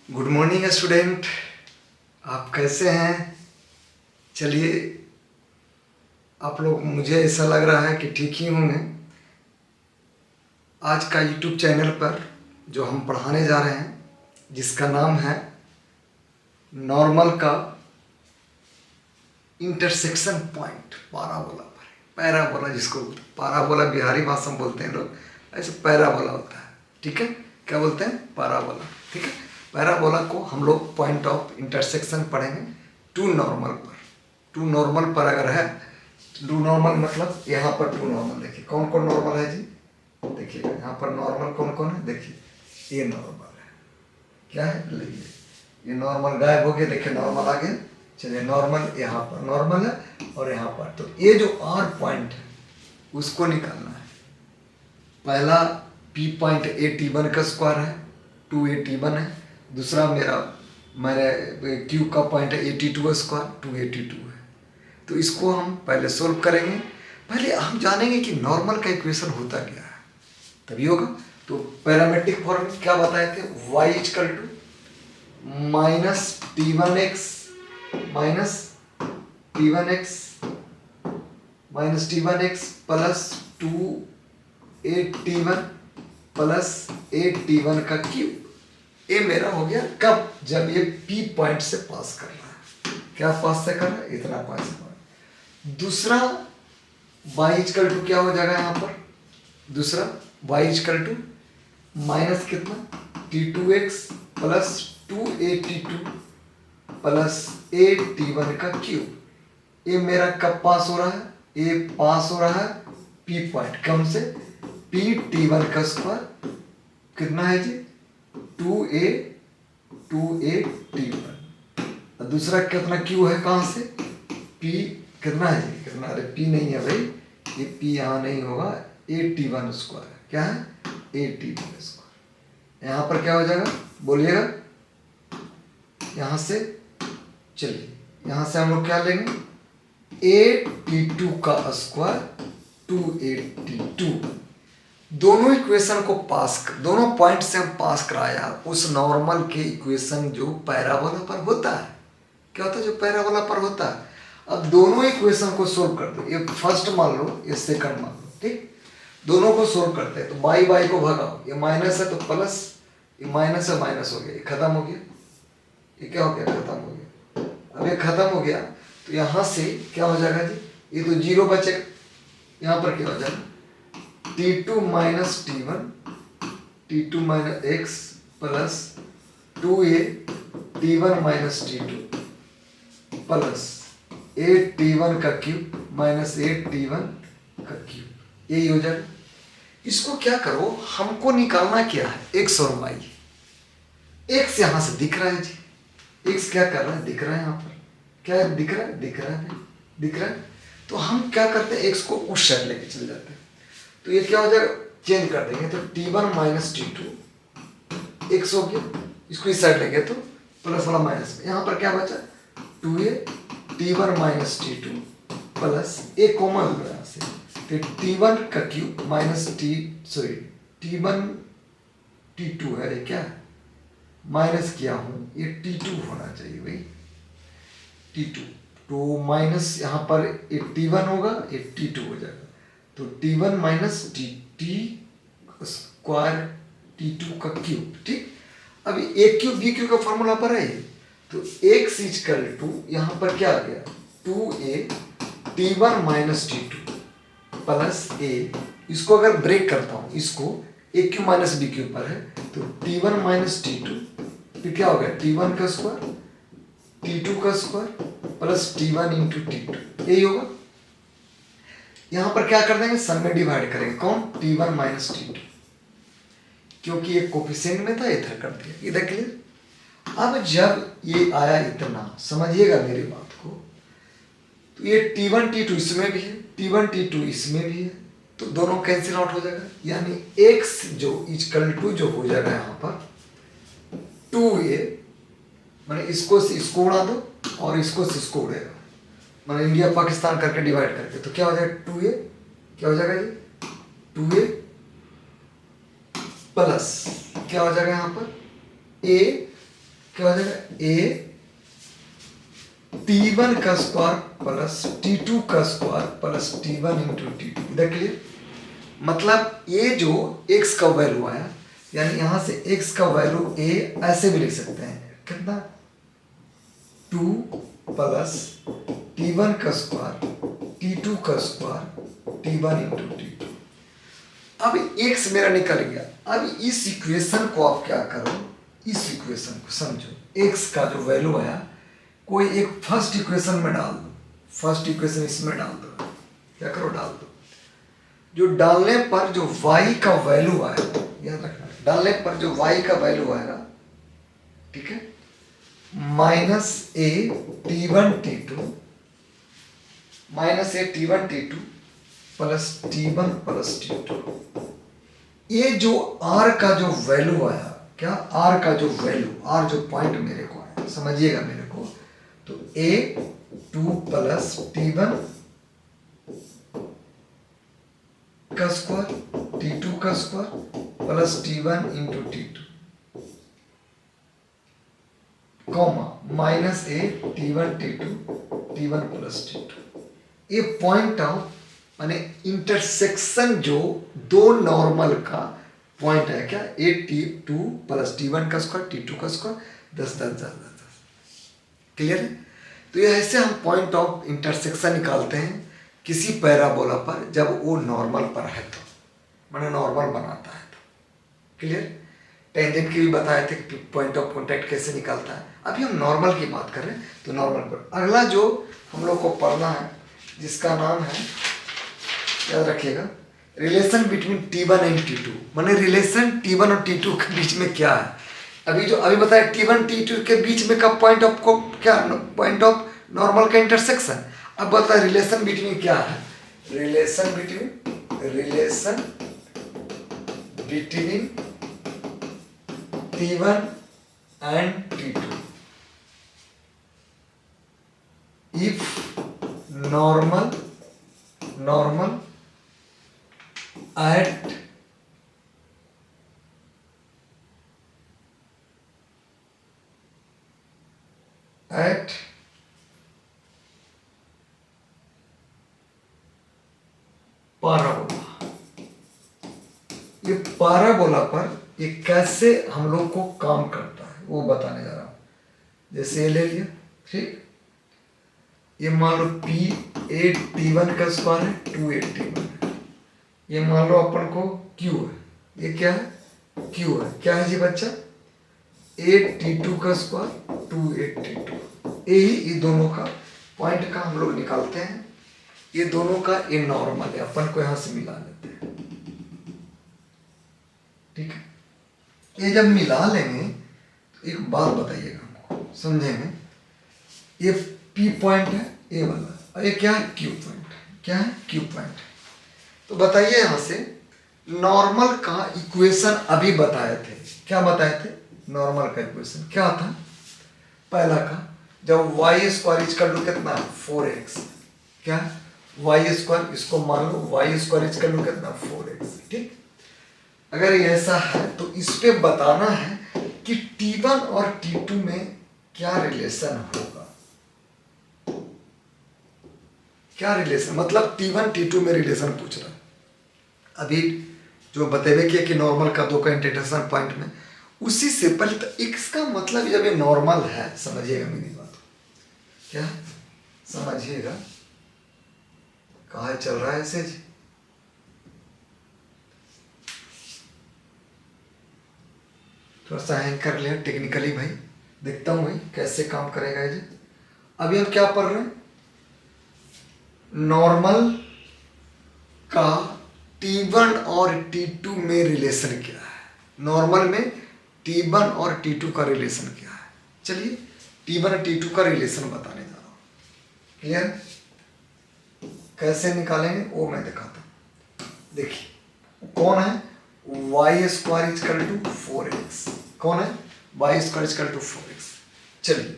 Good morning student. आप कैसे हैं? चलिए, आप लोग, मुझे ऐसा लग रहा है कि ठीक ही होंगे। आज का यूट्यूब चैनल पर जो हम पढ़ाने जा रहे हैं, जिसका नाम है नॉर्मल का इंटरसेक्शन पॉइंट पैराबोला पर। पैराबोला जिसको पैराबोला बिहारी भाषा में बोलते हैं लोग, ऐसे पैराबोला होता है। ठीक है, क्या बोलते हैं? पैराबोला। ठीक है, पैराबोला को हम लोग पॉइंट ऑफ इंटरसेक्शन पढ़ेंगे टू नॉर्मल पर। टू नॉर्मल पर अगर है, टू नॉर्मल मतलब यहाँ पर टू नॉर्मल, देखिए कौन कौन नॉर्मल है जी। देखिएगा यहाँ पर नॉर्मल कौन कौन है, देखिए ये नॉर्मल है। क्या है? लिखिए, ये नॉर्मल गायब हो गया, देखिए नॉर्मल आ गया। चलिए, नॉर्मल यहाँ पर नॉर्मल है और यहाँ पर, तो ये जो आर पॉइंट है उसको निकालना है। पहला पी पॉइंट A T1 का स्क्वायर है, 2A T1 है। दूसरा मैंने क्यू का पॉइंट है A T2 का स्क्वायर, 2A T2 है। तो इसको हम पहले सोल्व करेंगे। पहले हम जानेंगे कि नॉर्मल का इक्वेशन होता क्या है, तभी होगा। तो पैरामेट्रिक फॉर्म में क्या बताए थे? y equal to minus T1x plus 2A T1 plus A T1 का क्यूब। ये मेरा हो गया कब? जब ये P पॉइंट से पास कर रहा है। क्या पास से कर रहा है? इतना पास कर रहा है। दूसरा y इक्वल टू क्या हो जाएगा यहाँ पर? दूसरा y इक्वल टू माइनस कितना? T2x plus 2A T2 plus A T1 का क्यूब। ये मेरा कब पास हो रहा है? ये पास हो रहा है P पॉइंट, कम से T1 का स्क्वायर कितना है जी? 2A T1। और दूसरा कितना क्यू है? कहाँ से? P कितना है जी? कितना? अरे P नहीं है भाई, ये P यहाँ नहीं होगा। A T1 स्क्वायर क्या है? A T1 square. यहाँ पर क्या हो जाएगा बोलिएगा? यहाँ से चलिए, यहाँ से हम लोग क्या लेंगे? A T2 का स्क्वायर 2A T2। दोनों इक्वेशन को दोनों पॉइंट से हम पास कराया उस नॉर्मल के इक्वेशन जो पैराबोला पर होता है। क्या होता है? जो पैराबोला पर होता है। अब दोनों इक्वेशन को सोल्व कर दो। ये फर्स्ट मान लो, ये सेकंड मान लो। ठीक, दोनों को सोल्व करते हैं। तो बाई बाई को भगाओ, ये माइनस है तो प्लस, ये माइनस है माइनस हो गया, ये खत्म हो गया। ये क्या हो गया? खत्म हो गया। अब ये खत्म हो गया तो यहाँ से क्या हो जाएगा जी? ये तो जीरो बचेगा। यहाँ पर क्या हो जाएगा? T2 minus T2 minus x plus 2A T1 minus T2 plus A T1 का क्यूब माइनस A T1 का क्यूब। यही हो जाएगा। इसको क्या करो, हमको निकालना क्या है? एक्स और वाई। एक्स यहाँ से दिख रहा है जी, एक्स क्या कर रहा है? दिख रहा है। यहाँ पर क्या दिख रहा है? दिख रहा है, दिख रहा है। तो हम क्या करते हैं? एक्स को उस साइड लेके चले जाते हैं। तो ये क्या हो जाएगा? चेंज कर देंगे तो T1 माइनस T2 एक्स हो गया। इसको इस साइड लेंगे तो प्लस वाला माइनस में, यहाँ पर क्या बचा? 2A T1 minus T2 plus ए कॉमन हो रहा है, तो T1 का क्यूब माइनस T1 T2 है। ये क्या माइनस किया हूँ? ये T2 होना चाहिए भाई, T2। तो माइनस यहाँ पर ये T1 होगा, ये T2 हो जाएगा। तो T1 minus T square T2 का क्यूब। ठीक, अभी ए क्यूब बी क्यूब का फॉर्मूला पर है। तो एक्स इक्वल टू यहाँ पर क्या आ गया? 2A T1 minus T2 plus ए। इसको अगर ब्रेक करता हूँ, इसको ए क्यूब माइनस बी क्यूब पर है, तो T1 माइनस T2 फिर क्या हो गया? T1 का स्क्वायर T2 का square plus T1 into T2, यही होगा। यहां पर क्या कर देंगे? सन में डिवाइड करेंगे। कौन? T1 माइनस T2, क्योंकि ये कोफिशिएंट में था, इधर कर दिया। इधर क्लियर? अब जब ये आया इतना, समझिएगा मेरी बात को, तो ये T1 T2 इसमें भी है, T1 T2 इसमें भी है, तो दोनों कैंसिल आउट हो जाएगा। यानी x जो इक्वल टू जो हो जाएगा यहाँ पर 2A, मैंने इसको से इसको उड़ा दो और इसको से इसको उड़ेगा, मैंने इंडिया पाकिस्तान करके डिवाइड करके, तो क्या हो जाएगा? 2A क्या हो जाएगा जी? 2A प्लस क्या हो जाएगा यहाँ पर? A क्या हो जाएगा, ए T1 का स्क्वायर प्लस T2 का square plus T1 into T2। इधर क्लियर? मतलब ये जो x का वैल्यू आया, यानी यहां से x का वैल्यू a ऐसे भी लिख सकते हैं, कितना 2 प्लस T1 का स्क्वायर T2 का स्क्वायर T1 इंटू T2। अब x मेरा निकल गया। अब इस इक्वेशन को आप क्या करो, इस इक्वेशन को समझो, x का जो वैल्यू आया कोई एक फर्स्ट इक्वेशन में डाल दो, फर्स्ट इक्वेशन इसमें डाल दो, क्या करो डाल दो। जो डालने पर जो y का वैल्यू आएगा, याद रखना, डालने पर जो y का वैल्यू आएगा, ठीक है, minus a T1 T2 minus a T1 T2 plus T1 plus T2। ये जो r का जो वैल्यू आया, क्या r का जो वैल्यू, r जो पॉइंट मेरे को आया, समझिएगा मेरे को, तो a 2 प्लस T1 का स्क्वायर T2 का square plus T1 into T2 comma minus a T1 T2 T1 plus T2। ये पॉइंट ऑफ माने इंटरसेक्शन जो दो नॉर्मल का पॉइंट है, क्या ए T2 प्लस T1 का स्क्वायर T2 का स्क्वायर 10 10 10 10। क्लियर है? तो ये ऐसे हम पॉइंट ऑफ इंटरसेक्शन निकालते हैं किसी पैराबोला पर जब वो नॉर्मल पर है, तो मैंने नॉर्मल बनाता है तो। क्लियर? टेंजेंट की भी बताए थे कि पॉइंट ऑफ कॉन्टैक्ट कैसे निकालता है। अभी हम नॉर्मल की बात कर रहे हैं, तो नॉर्मल पर अगला जो हम लोग को पढ़ना है, जिसका नाम है, याद रखिएगा, relation between T1 and T2। माने रिलेशन T1 और T2 के बीच में क्या है। अभी बताया T1 T2 के बीच में का पॉइंट ऑफ को क्या, पॉइंट ऑफ नॉर्मल का इंटरसेक्शन। अब बता रिलेशन बिटवीन क्या है, relation between T1 and T2 if normal at parabola. ये पाराबोला पर ये कैसे हम लोग को काम करता है वो बताने जा रहा हूं। जैसे ये ले लिया, ठीक, ये मान लो P 8 T1 का स्क्वायर है 2 8 T1 है। ये मान लो अपन को Q है, ये क्या है, Q है, क्या है जी बच्चा, 8 T2 का स्क्वायर 2 8 T2। यही ये दोनों का पॉइंट का हम लोग निकालते हैं। ये दोनों का ये नॉर्मल है, अपन को यहां से मिला लेते हैं, ठीक है। ये जब मिला लेंगे तो एक बात बताइएगा हमको, समझेंगे। ये P पॉइंट है ए वाला, और ये क्या है, Q पॉइंट, क्या है, Q पॉइंट। तो बताइए यहां से नॉर्मल का इक्वेशन अभी बताए थे, क्या बताए थे, नॉर्मल का इक्वेशन क्या था, पहला का, जब y स्क्वायर इक्वल टू कितना 4x, क्या y स्क्वायर, इसको मान लो y स्क्वायर इक्वल टू कितना 4x, ठीक। अगर ये ऐसा है तो इस पे बताना है कि T1 और T2 में क्या रिलेशन होगा, क्या रिलेशन, मतलब T1 T2 में रिलेशन पूछ रहा है। अभी जो बतेबे किया कि नॉर्मल का दो का इंटरसेक्शन पॉइंट में, उसी से पहले तो इसका मतलब जब ये नॉर्मल है, समझिएगा मेरी बात, क्या समझिएगा, कहाँ चल रहा है ऐसे जी, थोड़ा सा हैंग कर लिया टेक्निकली भाई, देखता हूँ भाई कैसे काम करेगा ये। अभी हम क्या पढ़ रहे हैं, नॉर्मल का T1 और T2 में रिलेशन क्या है, नॉर्मल में T1 और T2 का रिलेशन क्या है। चलिए T1 और T2 का रिलेशन बताने जा रहा हूँ। क्लियर, कैसे निकालेंगे वो मैं दिखाता हूँ। देखिए कौन है, y square equal to 4x, कौन है, y square equal to 4x। चलिए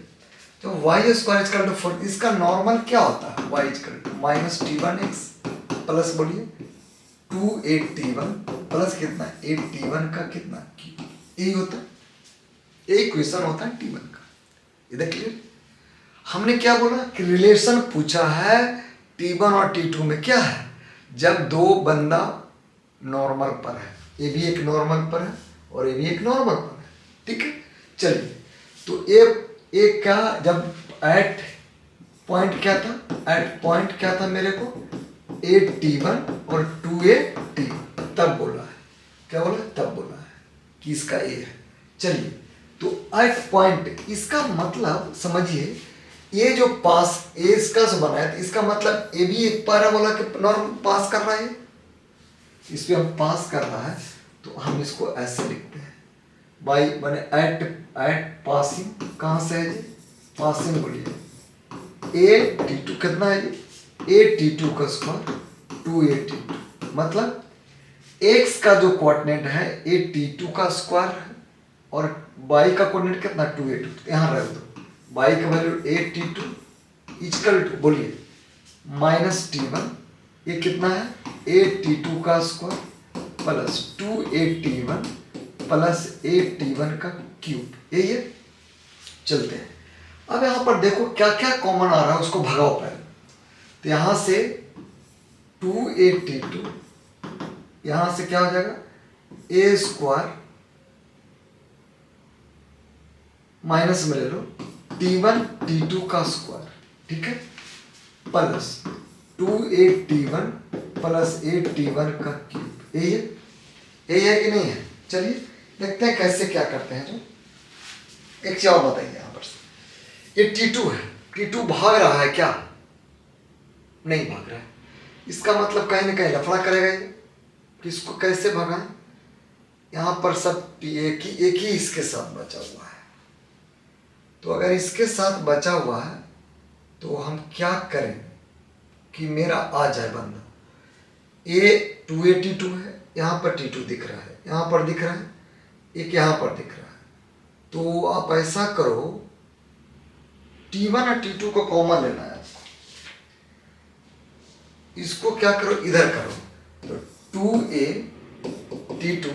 तो y स्क्वायर इक्वल टू 4, इसका नॉर्मल क्या होता है, y equal to minus T1x plus बोलिए 2 8 T1 प्लस कितना 8 T1 का कितना Q, यही होता है। ये इक्वेशन होता है T1 का। इधर क्लियर? हमने क्या बोला कि रिलेशन पूछा है T1 और T2 में क्या है, जब दो बंदा नॉर्मल पर है, ये भी एक नॉर्मल पर है और ये भी एक नॉर्मल पर है, ठीक है। चलिए, तो एक क्या, जब एट पॉइंट क्या था, एट पॉइंट क्या था मेरे को, T1 और 2T, तब बोला है, क्या बोला है, तब बोला है कि इसका ए है। चलिए, तो एट पॉइंट, इसका मतलब समझिए, ये जो पास ए इसका से बना है, तो इसका मतलब ए भी एक पैराबोला के नॉर्म पास कर रहा है, इस पे हम पास कर रहा है, तो हम इसको ऐसे लिखते हैं बाई बने एट पासिंग, कहाँ से है जी, पासिंग बोलिए, T2 कितना है जी, T2 का स्क्वायर 2T2, मतलब x का जो कोऑर्डिनेट है T2 का स्क्वायर है और y का कोऑर्डिनेट कितना 2A2, यहाँ रख दो, y का वैल्यू T2 इक्वल टू बोलिए माइनस T1, ये कितना है T2 का square plus 2T1 plus T1 का क्यूब, यही है। चलते हैं, अब यहाँ पर देखो क्या क्या कॉमन आ रहा है, उसको भगाओ पहले। तो यहाँ से 2T2, यहाँ से क्या हो जाएगा ए स्क्वायर माइनस में ले लो T1 T2 का स्क्वायर, ठीक है, प्लस 2T1 प्लस T1 का क्यूब, यही है, यही है कि नहीं है। चलिए देखते हैं कैसे क्या करते हैं। जो एक चीज और बताइए, यहाँ पर ये T2 है, T2 भाग रहा है क्या, नहीं भाग रहा है, इसका मतलब कहीं ना कहीं लफड़ा करेगा ये, किसको कैसे भगाएं, यहाँ पर सब एक ही इसके साथ बचा हुआ है, तो अगर इसके साथ बचा हुआ है तो हम क्या करें कि मेरा आ जाए बंदा, ये 2T2 है, यहाँ पर T2 दिख रहा है, यहाँ पर दिख रहा है, एक यहाँ पर दिख रहा है, तो आप ऐसा करो T1 और T2 को कॉमन लेना है आपको, इसको क्या करो इधर करो, तो 2T2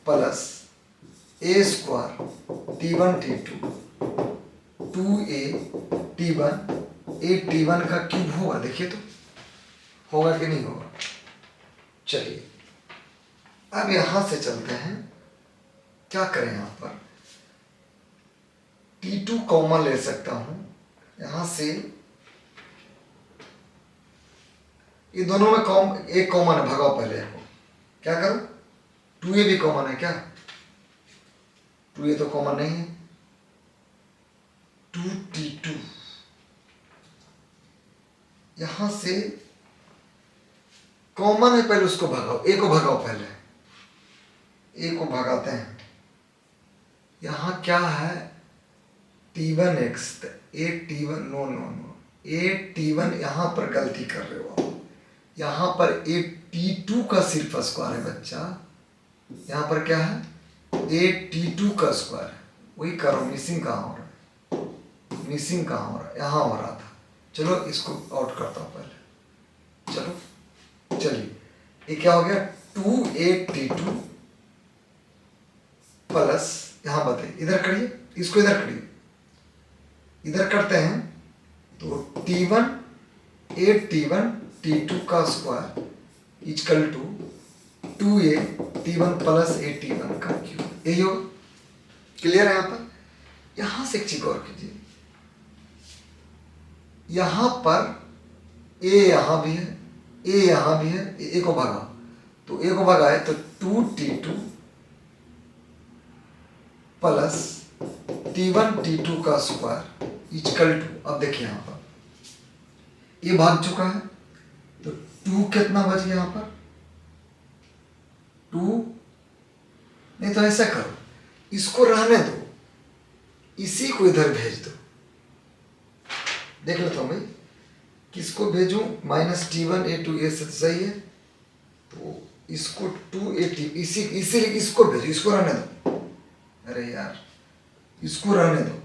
प्लस ए square T1 T2 2T1 T1 का क्यूब होगा, देखिए तो होगा कि नहीं होगा। चलिए अब यहां से चलते हैं, क्या करें, यहाँ पर T2 कॉमन ले सकता हूं, यहां से ये दोनों में एक कॉमन है, भगाओ पहले को, क्या करो 2A भी कॉमन है क्या, 2A तो कॉमन नहीं है, 2T2 यहां से कॉमन है, पहले उसको भगाओ, ए को भगाओ, पहले ए को भगाते हैं। यहां क्या है T1x, T1 no no no, T1 यहां पर गलती कर रहे हो आप, यहां पर T2 का सिर्फ स्क्वायर है बच्चा, यहां पर क्या है T2 का स्क्वायर है, वही करो, मिसिंग कहाँ हो रहा है, मिसिंग कहाँ हो रहा है, यहाँ हो रहा था। चलो इसको आउट करता हूँ पहले, चलो चलिए, ये क्या हो गया 2T2 प्लस, यहाँ बताइए इधर करिए, इसको इधर करिए, इधर करते हैं तो T1 T2 का square equal to 2T1 plus T1 का क्यूब, यही होगा। क्लियर है यहाँ पर? यहां से एक चीज और कीजिए, यहां पर ए यहां भी है, ए यहां भी है, ए को भगा, तो ए को भगाए तो 2T2 प्लस T1 T2 का स्क्वायर इक्वल टू, अब देखिए यहां पर ये भाग चुका है, तो 2 कितना बच गया यहां पर 2, नहीं तो ऐसा करो, इसको रहने दो, इसी को इधर भेज दो, देख लेता हूं भाई किसको भेजूं, माइनस T1 A2 A से सही है, तो इसको 2AT इसी इसको भेजो, इसको रहने दो, अरे यार इसको रहने दो,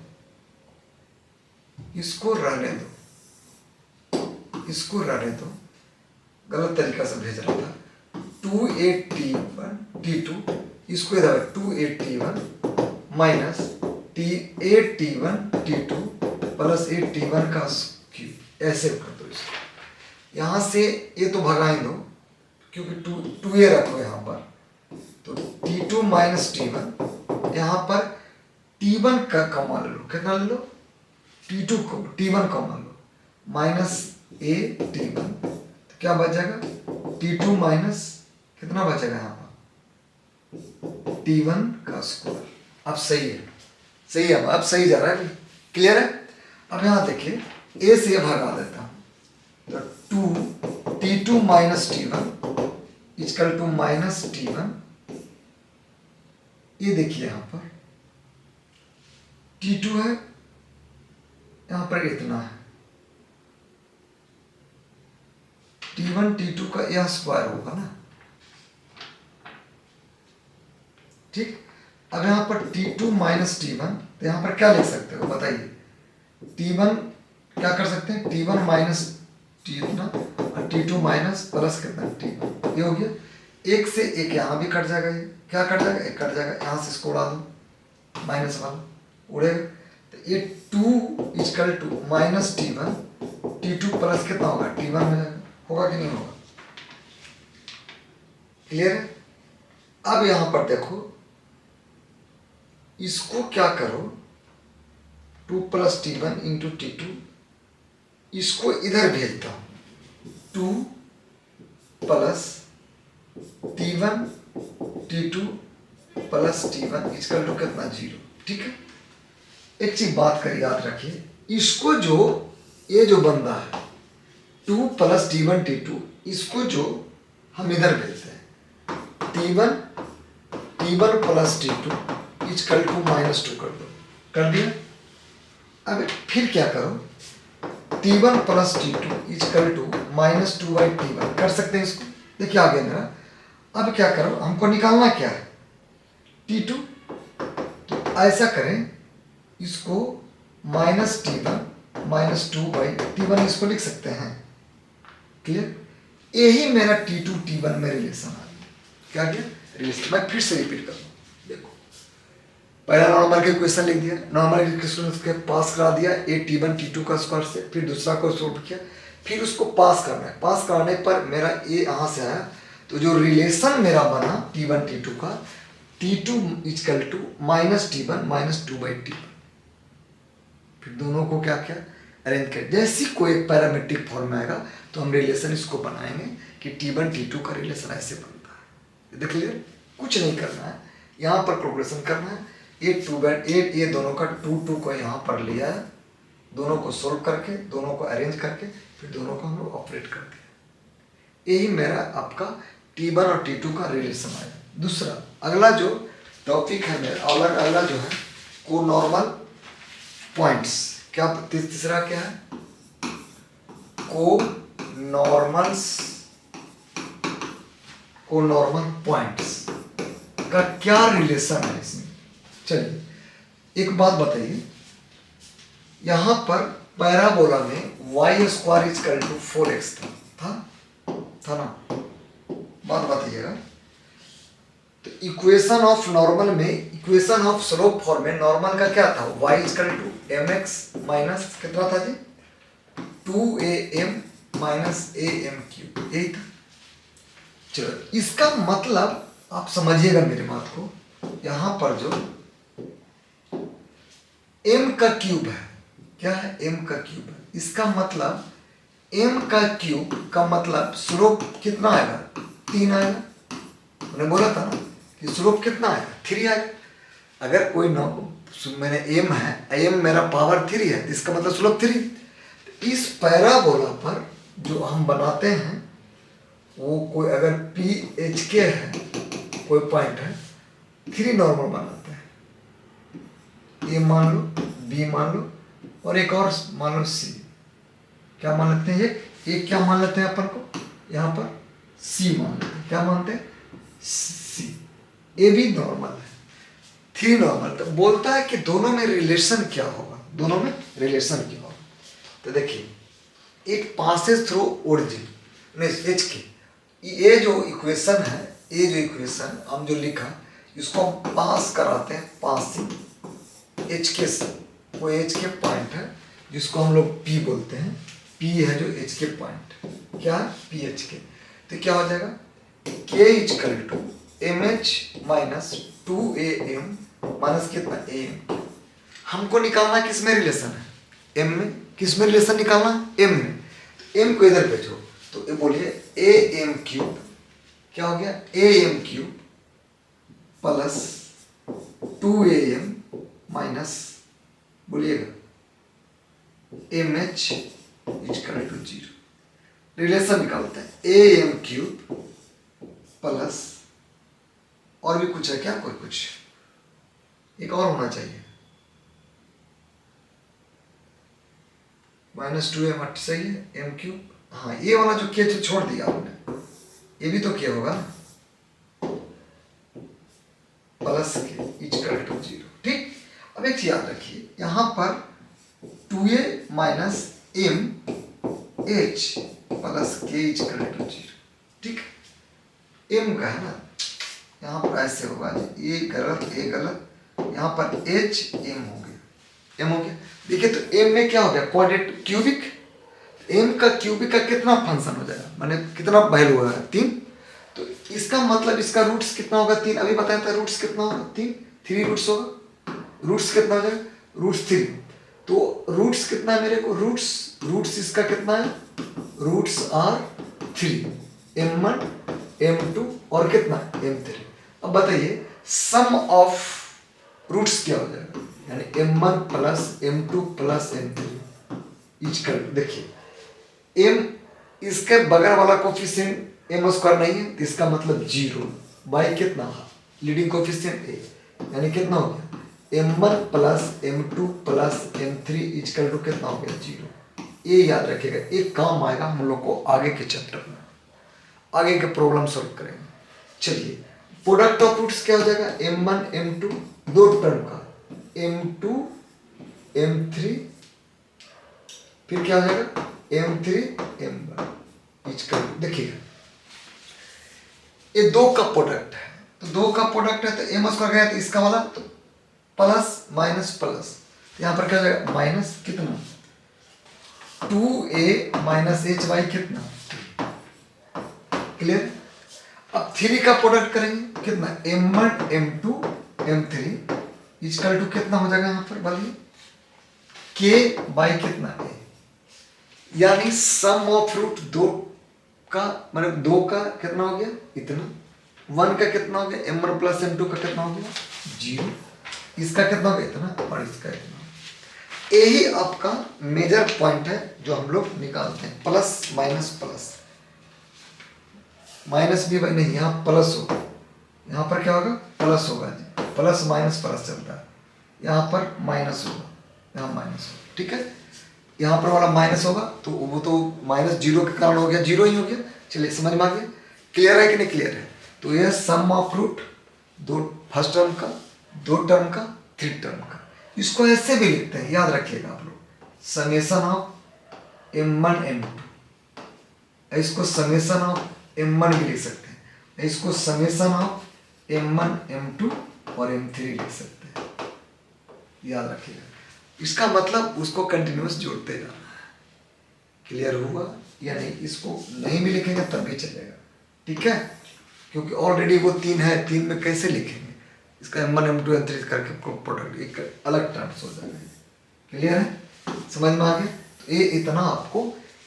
इसको रहने दो, इसको रहने दो, गलत तरीका से भेज रहा था, 2AT1 T2, इसको इधर 2AT1 minus 8t1t2 plus 8t1 का क्यूब, ऐसे कर दो इसको। यहाँ से ये तो भगा ही दो क्योंकि 2a रखो यहाँ पर, तो t2 माइनस t1, यहाँ पर t1 का मान ले लो, कितना ले लो, t2 को t1 का मान लो, माइनस a t1, तो क्या बच जाएगा, t2 माइनस कितना बचेगा यहाँ पर, t1 का स्क्वायर। अब सही है, सही है, अब सही जा रहा है, क्लियर है। अब यहाँ देखिए a से भगा देता हूँ, तो t2 minus t1 equal to minus t1, ये देखिए यहाँ पर t2 है, यहाँ पर इतना है, t1 t2 का यह स्क्वायर होगा ना, ठीक। अब यहाँ पर t2 माइनस t1, तो यहाँ पर क्या लिख सकते हो बताइए, t1 क्या कर सकते हैं, t1 माइनस t इतना और t2 माइनस प्लस कितना t1, ये हो गया। एक से एक यहाँ भी कट जाएगा, ये क्या कट जाएगा, एक कट जाएगा, यहाँ से इसको उड़ा दो, माइनस वाला उड़ेगा, तो ये 2 equal to minus t1, t2 plus कितना होगा, t1 हो जाएगा, होगा कि नहीं होगा, क्लियर है। अब यहाँ पर देखो, इसको क्या करो, 2 प्लस t1 इंटू t2, इसको इधर भेजता हूँ, 2 plus t1 t2 plus t1 equal to कितना, 0, ठीक है। एक चीज बात कर याद रखिए, इसको जो ये जो बंदा है 2 प्लस t1 t2, इसको जो हम इधर भेजते हैं, t1 plus t2 equal to -2 कर दो, कर दिया। अब फिर क्या करो, t1 plus t2 equal to -2/t1 कर सकते हैं इसको, देखिए आ गया मेरा। अब क्या करो, हमको निकालना क्या है, t2, तो ऐसा करें, इसको -t1 -2/t1 इसको लिख सकते हैं, क्लियर। यही मेरा t2 t1 में रिलेशन आ गया, क्या गया रिलेशन। मैं फिर से रिपीट कर दूँ, देखो पहला नॉर्मल के क्वेश्चन लिख दिया, नॉर्मल क्वेश्चन उसके पास करा दिया a t1 t2 का स्क्वायर से, फिर दूसरा को सोल्व किया, फिर उसको पास करना है, पास कराने पर मेरा a यहाँ से आया, तो जो रिलेशन मेरा बना t1 t2 का, t2 equal to -t1 -2/t1, फिर दोनों को क्या क्या अरेंज कर, जैसी कोई एक पैरामेट्रिक फॉर्म में आएगा तो हम रिलेशन इसको बनाएंगे कि t1 t2 का रिलेशन ऐसे बनता है, देख क्लियर। कुछ नहीं करना है, यहाँ पर कैलकुलेशन करना है, ये दोनों का 2 को यहाँ पर लिया है, दोनों को सोल्व करके, दोनों को अरेंज करके, फिर दोनों को हम लोग ऑपरेट कर दिया। यही मेरा आपका t1 और t2 का रिलेशन आया। दूसरा अगला जो टॉपिक है मेरा, अगला जो है को नॉर्मल पॉइंट्स, क्या तीसरा क्या है, को नॉर्मल पॉइंट्स का क्या रिलेशन है इसमें। चलिए एक बात बताइए, यहाँ पर पैराबोला में y square equal to 4x था ना, बात बताइएगा। तो इक्वेशन ऑफ नॉर्मल में, इक्वेशन ऑफ स्लोप फॉर्म में नॉर्मल का क्या था, y equal to mx minus कितना था जी, 2am माइनस am3, यही था। चलो इसका मतलब आप समझिएगा मेरी बात को, यहाँ पर जो m का क्यूब है, क्या है, m का क्यूब है, इसका मतलब m का क्यूब का मतलब स्लोप कितना आएगा, 3 आएगा। मैंने बोला था ना कि स्लोप कितना आएगा, 3 आएगा। अगर कोई मैंने m है, m मेरा पावर 3 है, इसका मतलब स्लोप 3। इस पैराबोला पर जो हम बनाते हैं वो कोई अगर PHK है, कोई पॉइंट है, 3 नॉर्मल बनाते हैं, A मान लो, B मान लो, और एक और मान लो C, क्या मान लेते हैं, एक क्या मान लेते हैं अपन को, यहाँ पर C मान लेते हैं, क्या मानते हैं, C। A भी नॉर्मल है, 3 नॉर्मल। तो बोलता है कि दोनों में रिलेशन क्या होगा, दोनों में रिलेशन क्या होगा। तो देखिए एक पासेस थ्रू ओरिजिन नहीं एच के, ये जो इक्वेशन है, ये जो इक्वेशन हम जो लिखा, इसको हम पास कराते हैं, पासिंग एच के, वो एच के पॉइंट है जिसको हम लोग पी बोलते हैं, पी है जो एच के पॉइंट, क्या पी एच के, तो क्या हो जाएगा के equal to M H minus 2am minus कितना am। हमको निकालना किस में रिलेशन है, m में, किस में रिलेशन निकालना, m में, तो m को इधर भेजो तो ये बोलिए am क्यूब, क्या हो गया am cube plus 2am minus बोलिएगा M H equal to 0। Relation निकालते हैं am क्यूब प्लस और भी कुछ है क्या, कोई कुछ एक और होना चाहिए, -2m सही है, m क्यूब, हाँ ये वाला जो के छोड़ दिया आपने, ये भी तो क्या होगा प्लस के इजकल टू 0। ठीक, अब एक चीज याद रखिए, यहाँ पर 2a minus m h plus के इजकल टू 0। ठीक, m का है ना, यहाँ पर ऐसे होगा ये गलत, ये गलत, यहाँ पर h m हो गया, m हो गया। देखिए तो m में क्या हो गया क्वाड्रेट क्यूबिक, m का क्यूबिक का कितना फंक्शन हो जाएगा, माने कितना वैल्यू होगा 3, तो इसका मतलब इसका रूट्स कितना होगा 3, अभी बताया था रूट्स कितना होगा 3 रूट्स होगा, रूट्स कितना हो जाएगा रूट्स 3, तो रूट्स कितना है मेरे को, रूट्स इसका कितना है, रूट्स आर 3, m1 m2 और कितना m3। अब बताइए सम ऑफ रूट्स क्या हो जाएगा, यानी m1 plus m2 plus m3 equal, देखिए m इसके बगल वाला कोफिशिएंट m स्क्वायर नहीं है तो इसका मतलब 0 बाई कितना लीडिंग कोफिशिएंट a, यानी कितना हो गया m1 plus m2 plus m3 is equal to कितना हो गया 0। ये याद रखिएगा, एक काम आएगा हम लोग को आगे के चैप्टर में, आगे के प्रॉब्लम सॉल्व करेंगे। चलिए प्रोडक्ट ऑफ रूट्स क्या हो जाएगा m1 m2 दो टर्म का m2 m3 फिर क्या हो जाएगा m3 m1 इजकल, देखिएगा ये दो का प्रोडक्ट है, तो दो का प्रोडक्ट है तो m स्क्वायर गया तो इसका वाला तो प्लस माइनस प्लस, यहाँ पर क्या हो जाएगा माइनस कितना 2a माइनस h बाई कितना, क्लियर। अब 3 का प्रोडक्ट करेंगे कितना m1 m2 m3 is equal to कितना हो जाएगा यहाँ पर बोलिए k बाई कितना है, यानी सम ऑफ रूट 2 का मतलब 2 का कितना हो गया इतना, 1 का कितना हो गया m1 प्लस m2 का कितना हो गया 0, इसका कितना हो गया इतना और इसका इतना। यही आपका मेजर पॉइंट है जो हम लोग निकालते हैं, प्लस माइनस प्लस, माइनस भी भाई नहीं यहाँ प्लस होगा, यहाँ पर क्या होगा प्लस होगा जी, प्लस माइनस प्लस चलता है, यहाँ पर माइनस होगा, यहाँ माइनस होगा, ठीक है, यहाँ पर वाला माइनस होगा तो वो तो माइनस 0 के कारण हो गया, 0 ही हो गया। चलिए समझ में आ गया, क्लियर है कि नहीं क्लियर है। तो यह सम ऑफ रूट दो फर्स्ट टर्म का, दो टर्म का, 3 टर्म का, इसको ऐसे भी लिखते हैं, याद रखिएगा आप लोग, समेसन ऑफ m1 m2, इसको समेसन ऑफ m1 भी लिख सकते हैं, इसको समेसन ऑफ m1 m2 और m3 लिख सकते हैं, याद रखिएगा। इसका मतलब उसको कंटिन्यूस जोड़ते जाना है, क्लियर हुआ या नहीं। इसको नहीं भी लिखेंगे तब भी चलेगा, ठीक है, क्योंकि ऑलरेडी वो 3 है, 3 में कैसे लिखेंगे, इसका m1 m2 m3 करके प्रोडक्ट एक अलग टर्म्स हो जाएगा, क्लियर है, समझ में आ गया। तो ये इतना आपको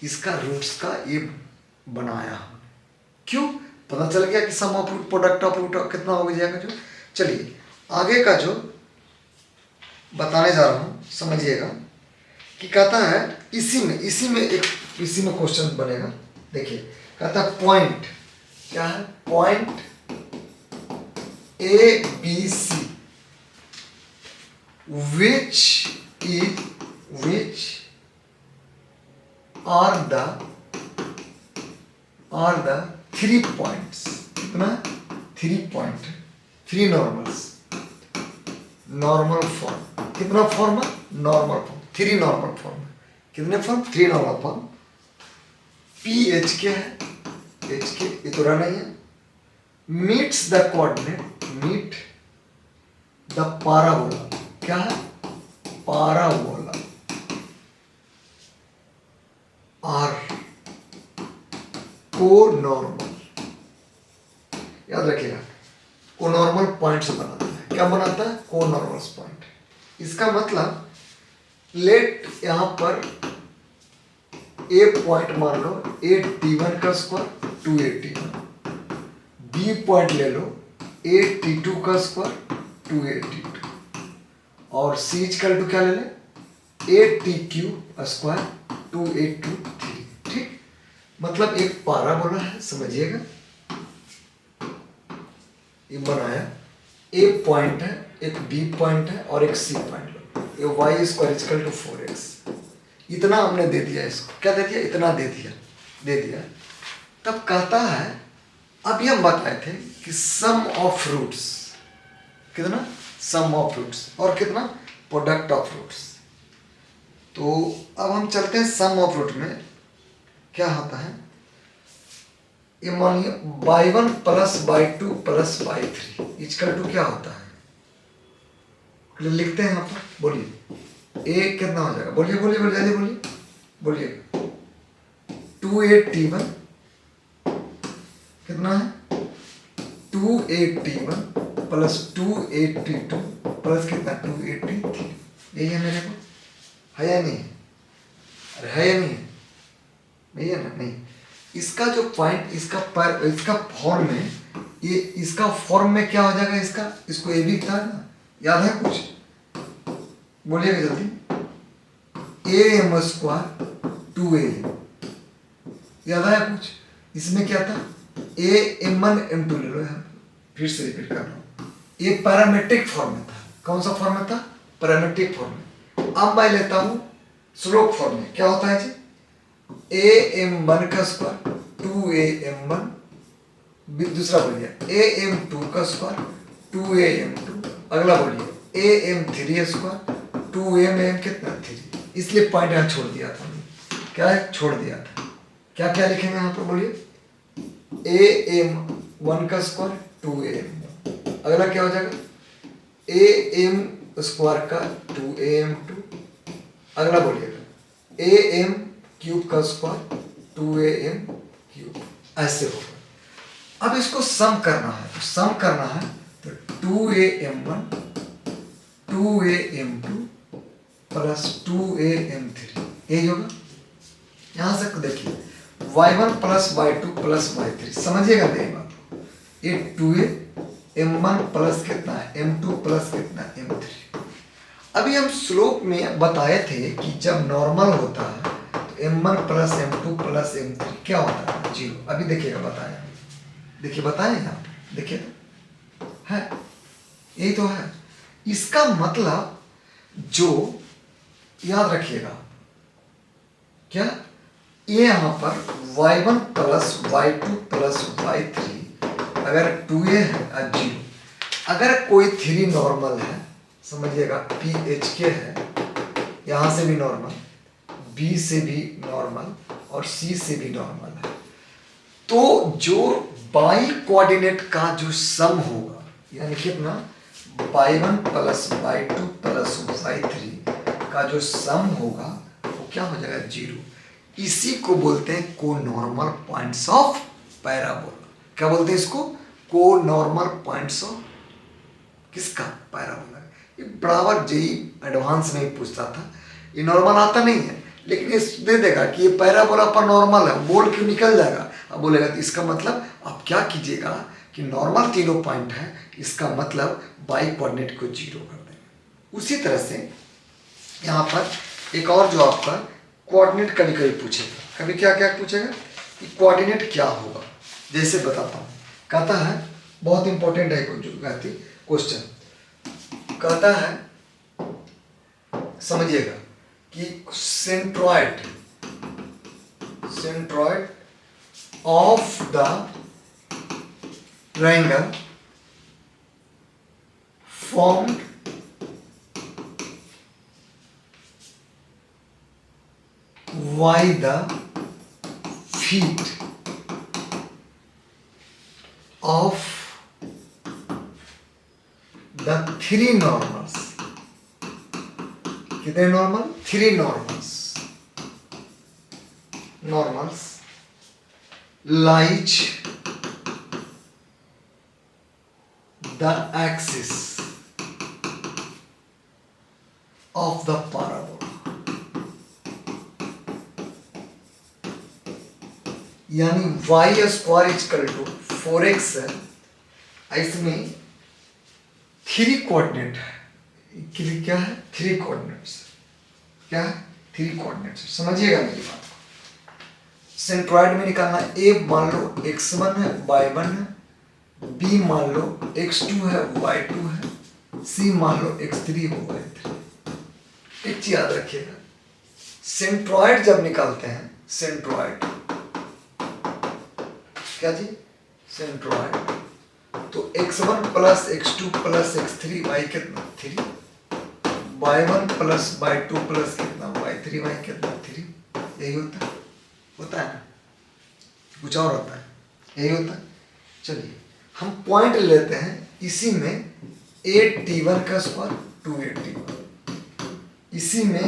इसका रूट्स का ये बनाया हमने, क्यों पता चल गया कि sum of root product of root कितना हो जाएगा जो। चलिए आगे का जो बताने जा रहा हूँ समझिएगा कि कहता है इसी में क्वेश्चन बनेगा। देखिए कहता है पॉइंट, क्या है point A B C which are the 3 points, कितना 3 पॉइंट, 3 नॉर्मल्स, नॉर्मल फॉर्म, कितना फॉर्म है नॉर्मल फॉर्म, 3 नॉर्मल फॉर्म है, कितने form 3 normal form, P H K है, एच के ये तो रहना ही है, meets the coordinate, meet the parabola, क्या है पाराबोला आर कोनॉर्मल, याद रखिएगा कोनॉर्मल पॉइंट से बनाता है। क्या बनाता है? कोनॉर्मल पॉइंट। इसका मतलब लेट यहां पर ए पॉइंट मान लो ए T1 का square 2a T1, B point ले लो ए T2 का स्क्वायर 2a T2, और सी इक्वल टू क्या ले लें ए TQ स्क्वायर 2a2 ठीक। मतलब एक पाराबोला है, समझिएगा ये बनाया, ए पॉइंट है, एक बी पॉइंट है और एक सी पॉइंट लो, ये Y square equal to 4x। इतना हमने दे दिया इसको, क्या दे दिया? इतना दे दिया। तब कहता है, अभी हम बताए थे कि सम ऑफ रूट्स कितना? सम ऑफ रूट्स, और कितना? Product of roots. तो अब हम चलते हैं सम ऑफ रूट में क्या होता है। ये मानिए y1 plus y2 plus y3 equal to क्या होता है? लिखते हैं यहाँ पर, बोलिए ए कितना हो जाएगा? बोलिए जल्दी बोलिए 2a T1 कितना है? 2a T1 plus 2a T2 plus कितना? 2a T3। यही है मेरे को, है या नहीं है? अरे है या नहीं है? नहीं है ना? नहीं। इसका जो पॉइंट, इसका फॉर्म में, ये इसका फॉर्म में क्या हो जाएगा? इसको ए भी था ना, याद है कुछ? बोलिएगा जल्दी। AM स्क्वायर 2AM, याद है कुछ? इसमें क्या था? AM1 M2 ले लो, यहाँ फिर से रिपीट कर रहा हूँ। ये पैरामेट्रिक फॉर्म में था। कौन सा फॉर्म में था? पैरामेट्रिक फॉर्म में। अब मैं लेता हूँ स्लोप फॉर्म में। क्या होता है जी? AM1 का स्क्वायर 2AM1, दूसरा बोलिए AM2 का स्क्वायर 2AM2, अगला बोलिए AM3 स्क्वायर 2MM कितना? 3। इसलिए पॉइंट यहाँ छोड़ दिया था। क्या छोड़ दिया था? क्या क्या लिखेंगे यहाँ पर? बोलिए AM1 का स्क्वायर 2AM1, अगला क्या हो जाएगा? AM स्क्वायर का 2AM2, अगला बोलिएगा AM क्यूब का स्क्वायर 2AM क्यूब, ऐसे होगा। अब इसको सम करना है, तो 2AM1 2AM2 प्लस 2AM3, यही होगा। यहां से देखिए y1 plus y2 plus y3, समझिएगा मेरी बात को। ये 2AM1 प्लस कितना है? M2 प्लस कितना है? M3। अभी हम स्लोप में बताए थे कि जब नॉर्मल होता है M1 plus M2 plus M3 क्या होता है? 0। अभी देखिएगा, बताया, देखिए बताए यहाँ पर, देखिए तो है, यही तो है। इसका मतलब जो, याद रखिएगा क्या, ये यहाँ पर y1 plus y2 plus y3 अगर 2a है 0, अगर कोई 3 नॉर्मल है, समझिएगा PHK है, यहाँ से भी नॉर्मल, B से भी नॉर्मल और C से भी नॉर्मल है, तो जो बाई कोऑर्डिनेट का जो सम होगा, यानी कितना? y1 plus y2 plus y3 का जो सम होगा वो क्या हो जाएगा? 0। इसी को बोलते हैं कोनॉर्मल पॉइंट्स ऑफ पैराबोला। क्या बोलते हैं इसको? कोनॉर्मल पॉइंट्स ऑफ किसका? पैराबोला। ये बराबर जेई एडवांस में ही पूछता था। ये नॉर्मल आता नहीं है, लेकिन ये दे देगा कि ये पैराबोला पर नॉर्मल है, बोल के निकल जाएगा। अब बोलेगा तो इसका मतलब आप क्या कीजिएगा कि नॉर्मल तीनों पॉइंट है, इसका मतलब बाई कोऑर्डिनेट को 0 कर देंगे। उसी तरह से यहाँ पर एक और जो आपका कोऑर्डिनेट कभी कभी पूछेगा, कभी क्या क्या पूछेगा कि कोऑर्डिनेट क्या होगा। जैसे बताता हूँ, कहता है, बहुत इंपॉर्टेंट है जो कहती क्वेश्चन, कहता है, समझिएगा कि centroid of the triangle formed by the feet of the 3 normals कितने normal? 3 normals lies the axis of the parabola, यानी y square equal to 4x है, इसमें 3 कोऑर्डिनेट है। क्या है? 3 कोऑर्डिनेट्स। क्या है? 3 कोऑर्डिनेट्स। समझिएगा मेरी बात को। सेंट्रॉइड में निकालना, a मान लो x1 है, y1 है, b मान लो x2 है, y2 है, c मान लो x3 हो, y3। एक चीज याद रखिएगा, सेंट्रॉइड जब निकालते हैं, सेंट्रॉइड क्या जी? सेंट्रॉइड, तो x1 plus x2 plus x3 y कितना? 3, y1 प्लस y2 प्लस कितना? y3 y कितना? 3। यही होता है ना? कुछ और होता है? यही होता है। चलिए हम पॉइंट लेते हैं, इसी में 8t1 का स्क्वायर 2t1, इसी में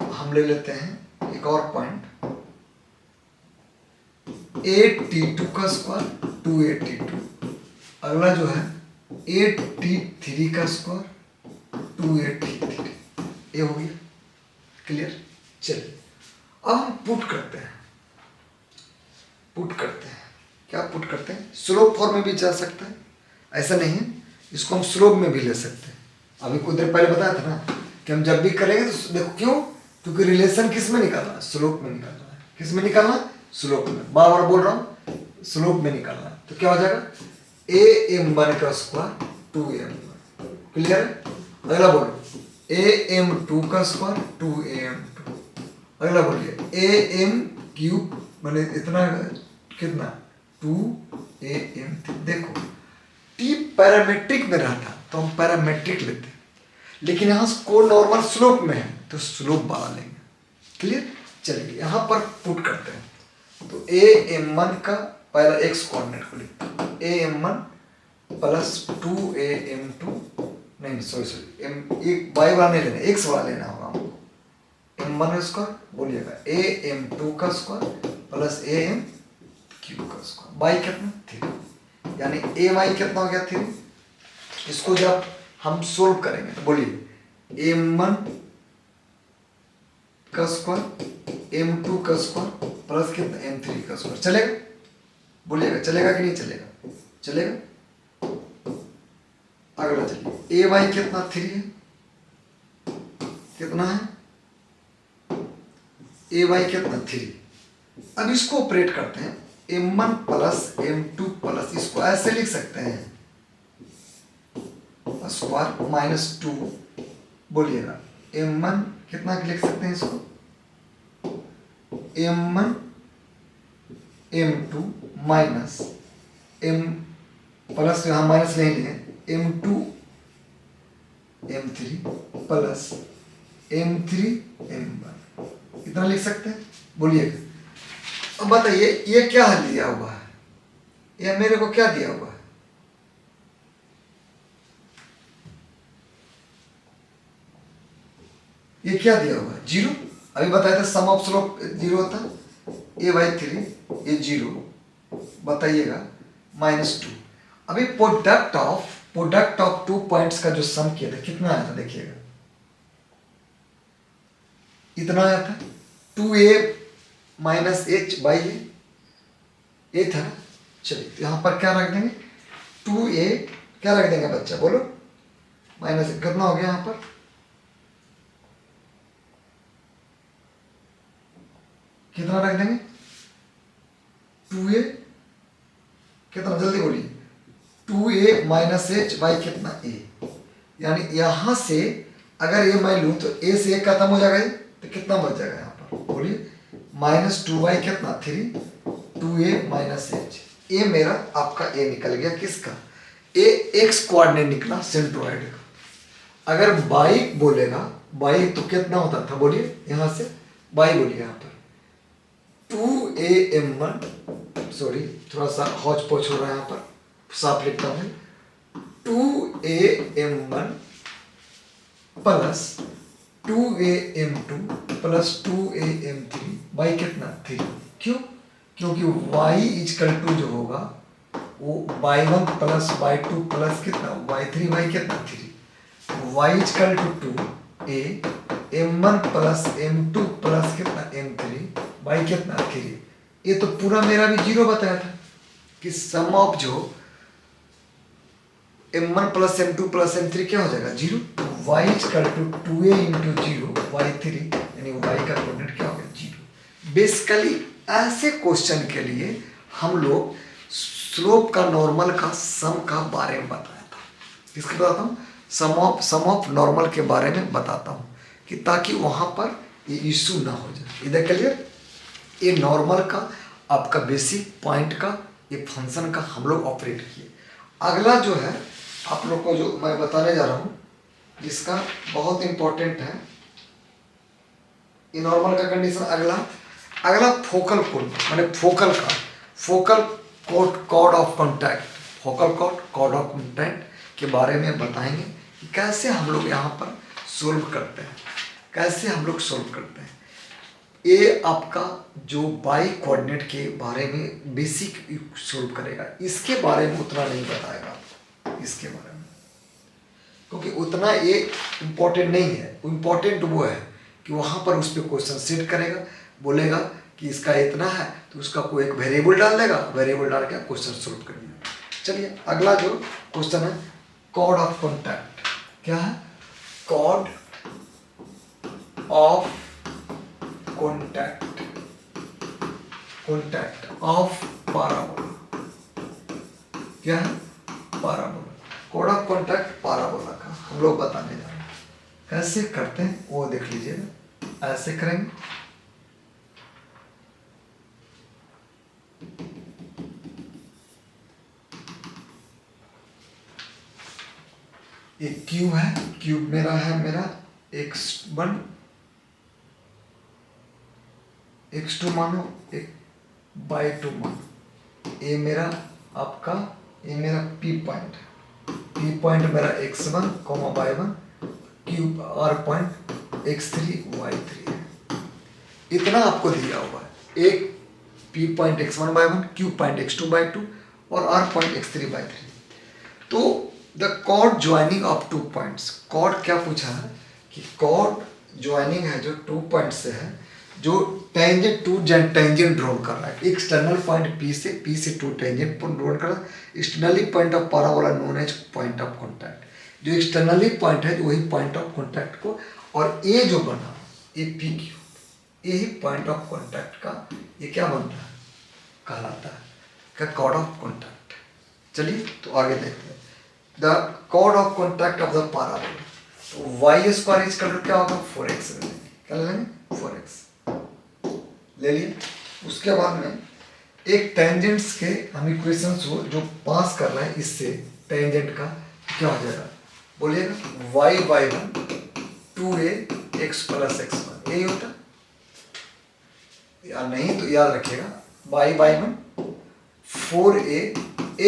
हम ले लेते हैं एक और पॉइंट 8t2 का स्क्वायर 2t2, अगला जो है 8t3 का स्क्वायर 2t3। ये हो गया क्लियर। चलिए अब हम पुट करते हैं, क्या पुट करते हैं? स्लोप फॉर्म में भी जा सकता है, ऐसा नहीं है, इसको हम स्लोप में भी ले सकते हैं। अभी कुछ देर पहले बताया था ना कि हम जब भी करेंगे तो देखो, क्यों? क्योंकि रिलेशन किस में निकालना है? स्लोप में निकालना है। किस में निकालना है? स्लोप में। बार बार बोल रहा हूँ, स्लोप में निकालना है। तो क्या हो जाएगा? am1 का स्क्वायर 2am1। क्लियर है? अगला बोलो am2 का स्क्वायर 2am2। अगला बोलिए am क्यूब मैंने इतना कितना? 2am3। देखो t पैरामेट्रिक में रहता तो हम पैरामेट्रिक लेते, लेकिन यहाँ को नॉर्मल स्लोप में है तो स्लोप वाला लेंगे। क्लियर। चलिए यहाँ पर पुट करते हैं, तो am1 का पहला x कोऑर्डिनेट को लिखते हैं, am1 प्लस 2am2, नहीं सॉरी एक y वाला नहीं लेना, x वाला लेना होगा हमको। m1 का स्क्वायर बोलिएगा am2 का स्क्वायर प्लस am3 का स्क्वायर, y कितना? 3, यानी ay कितना हो गया? 3। इसको जब हम सोल्व करेंगे तो बोलिए m1 का स्क्वायर m2 का स्क्वायर प्लस कितना? m3 का स्क्वायर। चलेगा? बोलिएगा चलेगा कि नहीं चलेगा? चलेगा। अगला चलिए ay कितना? 3 है। कितना है? ay कितना? 3। अब इसको ऑपरेट करते हैं, m1 प्लस m2 प्लस, इसको ऐसे लिख सकते हैं स्क्वायर माइनस 2। बोलिएगा m1 कितना लिख सकते हैं इसको? m1 m2 minus m plus, यहाँ माइनस नहीं लिए, m2 m3 plus m3 m1, इतना लिख सकते हैं। बोलिएगा अब बताइए ये क्या दिया हुआ है? ये मेरे को क्या दिया हुआ है? ये क्या दिया हुआ है? 0। अभी बताया था सम ऑफ स्लोप 0 होता है, a/3 ये 0, बताइएगा -2। अभी प्रोडक्ट ऑफ 2 पॉइंट्स का जो सम किया था कितना आया था? देखिएगा इतना आया था 2a माइनस h बाई ए था। चलिए तो यहाँ पर क्या रख देंगे? 2a क्या रख देंगे बच्चा? बोलो माइनस कितना हो गया यहाँ पर? कितना रख देंगे? 2a कितना? जल्दी बोलिए। 2a माइनस h बाई कितना? a, यानी यहां से अगर ये मैं लूं तो a से a खत्म हो जाएगा, तो कितना बच जाएगा यहाँ पर? बोलिए -2 बाई कितना? 3, 2a माइनस h। a मेरा आपका a निकल गया, किसका? a x कोऑर्डिनेट निकला सेंट्रोइड का। अगर y बोलेगा, y तो कितना होता था? बोलिए यहां से y बोलिए यहाँ पर 2am1, सॉरी थोड़ा सा हौच पौच हो रहा है यहाँ पर, साफ लिखता हूँ 2am1 plus 2am2 plus 2am3 by कितना 3। क्यों? क्योंकि y इजकल टू जो होगा वो y1 प्लस y2 प्लस कितना y3 बाई कितना 3। y equal to 2a m1 plus m2 plus कितना m3 बाई कितना 3। ये तो पूरा मेरा भी जीरो बताया था कि सम ऑफ जो m1 plus m2 plus m3 क्या हो जाएगा zero. y equal to 2a into zero y3 यानी y का कोऑर्डिनेट क्या हो गया जीरो। बेसिकली ऐसे क्वेश्चन के लिए हम लोग स्लोप का नॉर्मल का सम का बारे में बताया था। किसके बताता हूँ? सम ऑफ नॉर्मल के बारे में बताता हूँ कि ताकि वहाँ पर ये इशू ना हो जाए। इधर क्लियर? ये नॉर्मल का आपका बेसिक पॉइंट का ये फंक्शन का हम लोग ऑपरेट किए। अगला जो है आप लोग को जो मैं बताने जा रहा हूँ जिसका बहुत इंपॉर्टेंट है ये नॉर्मल का कंडीशन। अगला फोकल कोड माने focal chord of contact, focal chord of contact के बारे में बताएंगे कि कैसे हम लोग यहाँ पर सोल्व करते हैं, कैसे हम लोग सोल्व करते हैं। ये आपका जो बाई कोऑर्डिनेट के बारे में बेसिक सोल्व करेगा, इसके बारे में उतना नहीं बताएगा आपको, इसके बारे में, क्योंकि उतना ये इम्पोर्टेंट नहीं है। इम्पोर्टेंट वो है कि वहाँ पर उस पर क्वेश्चन सेट करेगा, बोलेगा कि इसका इतना है तो उसका कोई एक वेरिएबल डाल देगा, वेरिएबल डाल के क्वेश्चन सोल्व कर दिया। चलिए अगला जो क्वेश्चन है कॉर्ड ऑफ कॉन्टैक्ट। क्या है? Chord of contact of parabola. क्या है? Parabola. Chord of contact parabola का हम लोग बताने जा रहे हैं। कैसे करते हैं वो देख लीजिएगा। ऐसे करेंगे, एक क्यूब है, क्यूब मेरा x1 x2 मानो, एक बाई 2 मानो। ये मेरा P पॉइंट है। P पॉइंट मेरा x1 y1 cube R point x3 y3 है। इतना आपको दिया हुआ है। एक P point x1 y1 cube point x2 y2 और R पॉइंट x3 y3। तो the chord joining of 2 points. Chord क्या पूछा है कि कॉर्ड ज्वाइनिंग है जो 2 पॉइंट से है, जो टेंजेंट टू टेंजेंट ड्रॉ कर रहा है। एक्सटर्नल पॉइंट P से 2 टेंजेंट ड्रॉ कर रहा है। Externally point of parabola known as point of contact. जो एक्सटर्नली पॉइंट है वही पॉइंट ऑफ कॉन्टैक्ट को, और ये जो बना ये P क्यू, यही पॉइंट ऑफ कॉन्टैक्ट का ये क्या बन रहा है कहलाता है क्या? Chord of contact. चलिए तो आगे देखते हैं। The chord of contact of the parabola. तो वाई स्क्वायर इज इक्वल क्या होगा 4x ले लेंगे। क्या ले लेंगे? 4x ले लिए। उसके बाद में एक टेंजेंट्स के हम इक्वेशंस को जो पास कर रहे हैं इससे टेंजेंट का क्या हो जाएगा बोलिएगा? y/1 2a x plus x1 यही होता है या नहीं? तो याद रखिएगा y/1 4a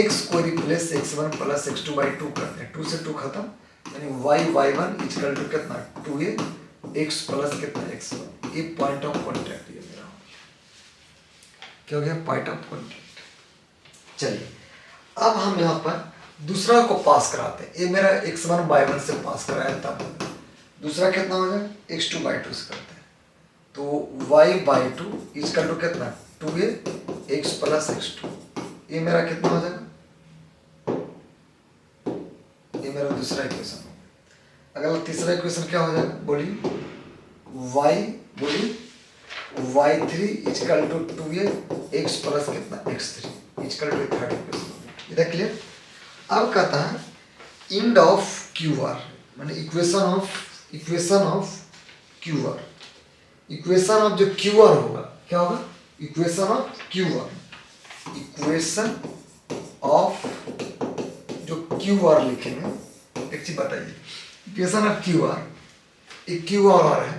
x को replace x1 plus x2 by 2 करते हैं। 2 से 2 खत्म, यानी y/1 इक्वल टू कितना 2a x प्लस कितना x1। ये पॉइंट ऑफ कॉन्टैक्ट ये मेरा क्या हो गया? Point of contact. चलिए अब हम यहाँ पर दूसरा को पास कराते हैं। ये मेरा x1 y1 से पास कराया, तब दूसरा कितना हो जाएगा? x2 बाई 2 से करते हैं। तो y/2 इक्वल टू कितना 2a x प्लस x2। ये मेरा कितना हो जाएगा? ये मेरा दूसरा इक्वेशन हो गया। अगला तीसरा इक्वेशन क्या हो जाएगा बोलिए? y3 equal to 2a x plus कितना x3 equal to third equation हो गया। इधर क्लियर? अब कहता है इंड ऑफ QR माने equation of QR। Equation of जो QR होगा क्या होगा? Equation of QR, equation of जो QR लिखेंगे। एक चीज बताइए, इक्वेशन ऑफ QR, एक QR है,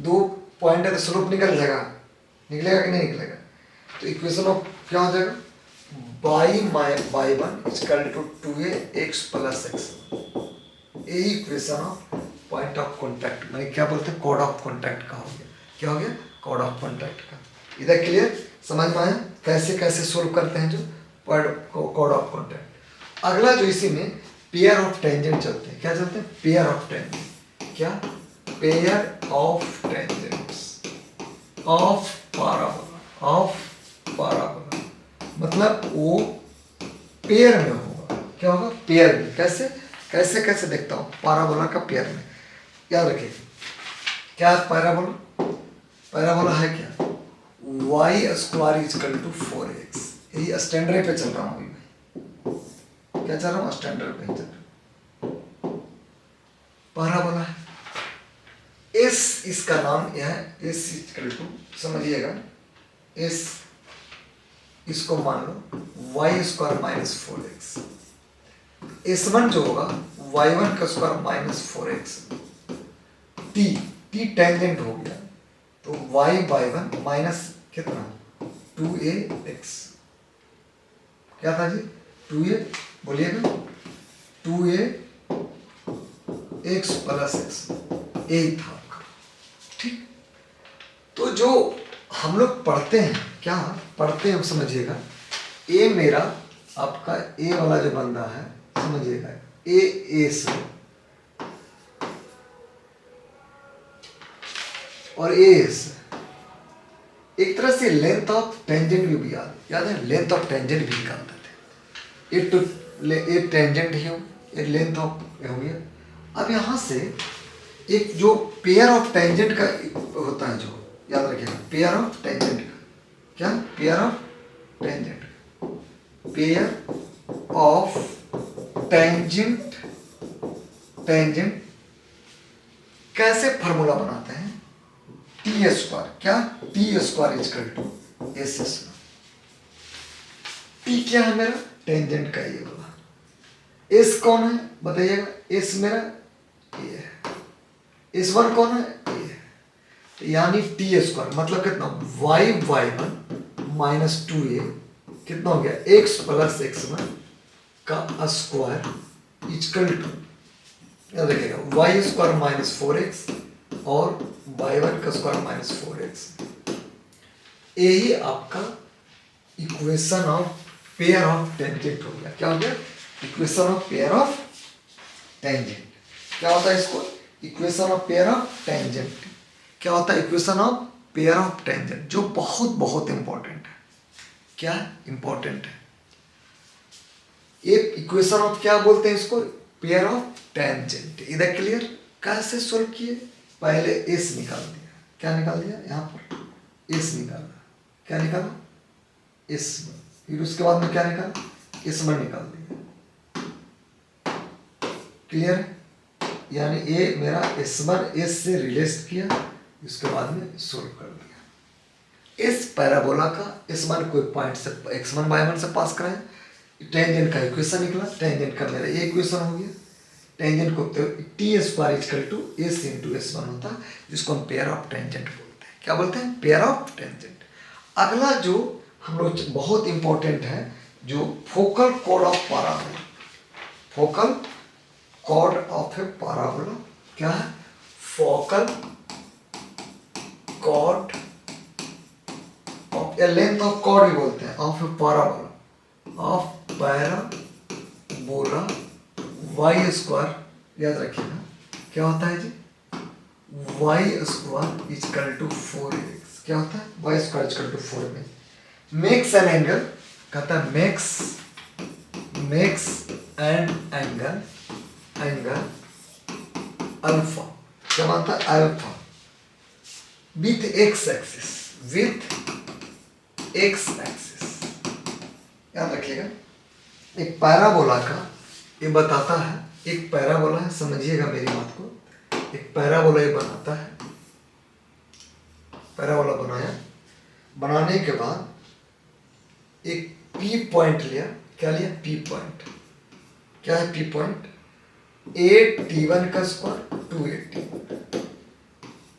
2 पॉइंट है तो स्लोप निकल जाएगा, निकलेगा कि नहीं निकलेगा? तो इक्वेशन ऑफ क्या हो जाएगा? y/1 equal to 2a x plus x। यही equation of point of contact, मैंने क्या बोलते हैं, कोड ऑफ कॉन्टैक्ट का हो गया। क्या हो गया, कोड ऑफ कॉन्टैक्ट का। इधर क्लियर, समझ में आया कैसे कैसे सोल्व करते हैं जो कोड ऑफ कॉन्टैक्ट। अगला जो इसी में पेयर ऑफ टेंजेंट चलते हैं, क्या चलते हैं, पेयर ऑफ टेंजेंट। क्या, pair of tangents of parabola, of parabola, मतलब वो पेयर में होगा। क्या होगा, पेयर में। कैसे कैसे कैसे देखता हूँ, पाराबोला का पेयर में। याद रखिए, क्या पैराबोला, पैराबोला है क्या, y square is equal to 4x। यही स्टैंडर्ड पे चल रहा हूँ अभी मैं, क्या चल रहा हूँ, स्टैंडर्ड पे चल रहा हूँ। पैराबोला है, s इसका नाम यह है, s इजकल टू, समझिएगा, s इसको मान लो y square minus 4x। S1 जो होगा y1 का square minus 4x। t tangent हो गया, तो y/1 माइनस कितना, 2ax। क्या था जी, 2a, बोलिएगा, 2ax प्लस x, यही था आपका। ठीक, तो जो हम लोग पढ़ते हैं, क्या पढ़ते हैं समझिएगा, ए मेरा आपका ए वाला जो बंदा है, समझिएगा, ए से और ए से एक तरह से लेंथ ऑफ टेंजेंट भी याद है, लेंथ ऑफ टेंजेंट भी निकालते थे। ये तो ये टेंजेंट ही हो, ये लेंथ ऑफ हो गया। अब यहाँ से एक जो पेयर ऑफ टेंजेंट का होता है, जो याद रखिएगा, पेयर ऑफ टेंजेंट का, क्या, pair of tangent, pair of tangent, tangent कैसे फार्मूला बनाते हैं, टी स्क्वायर, क्या, T square is equal to S square. T क्या है मेरा, टेंजेंट का ये वाला। एस कौन है बताइएगा, एस मेरा ये है, S1 कौन है, ये है। तो यानी टी स्क्वायर मतलब कितना, y/1 माइनस 2a कितना हो गया, x प्लस x1 का स्क्वायर इजकल टू, याद रखिएगा, y स्क्वायर माइनस 4x और y1 का स्क्वायर माइनस 4x। यही आपका equation of pair of tangent हो गया। क्या हो गया, equation of pair of tangent. क्या होता है इसको, equation of pair of tangent. क्या होता है, equation of pair of tangent, जो बहुत बहुत इंपॉर्टेंट है। क्या इंपॉर्टेंट है, ये इक्वेशन ऑफ, क्या बोलते हैं इसको, पेयर ऑफ टेंजेंट। इधर क्लियर, कैसे सोल्व किए, पहले एस निकाल दिया, क्या निकाल दिया, यहाँ पर एस निकाला, क्या निकाला, एस, फिर उसके बाद में क्या निकाला, S1 निकाल दिया। क्लियर है, यानी ये मेरा S1 S से रिलेट किया, उसके बाद में सोल्व कर दिया। इस पैराबोला का S1 कोई पॉइंट से x1/1 से पास कराया, टेंजेंट का इक्वेशन निकला, टेंजेंट का मेरा ये इक्वेशन हो गया। टेंजेंट को T square is equal to S into S1 होता है, जिसको हम पेयर ऑफ टेंजेंट बोलते हैं। क्या बोलते हैं, पेयर ऑफ टेंजेंट। अगला जो हम लोग बहुत इंपॉर्टेंट है, जो फोकल कोड of parabola, focal chord of a parabola. क्या है, focal chord of a, length of chord भी बोलते हैं, of a parabola, of parabola y square, याद रखिएगा, क्या होता है जी, y square is equal to 4x। क्या होता है, y square is equal to 4x। Makes an angle, कहता है makes an angle, angle alpha, क्या मानता है, alpha with x axis, with x axis. याद रखिएगा, एक पैराबोला का ये बताता है, एक पैराबोला है, समझिएगा मेरी बात को, एक पैराबोला ये बनाता है, पैराबोला बनाया, बनाने के बाद एक पी पॉइंट लिया, क्या लिया, पी पॉइंट। क्या है पी पॉइंट, a/t1 का स्क्वायर 2a/t1।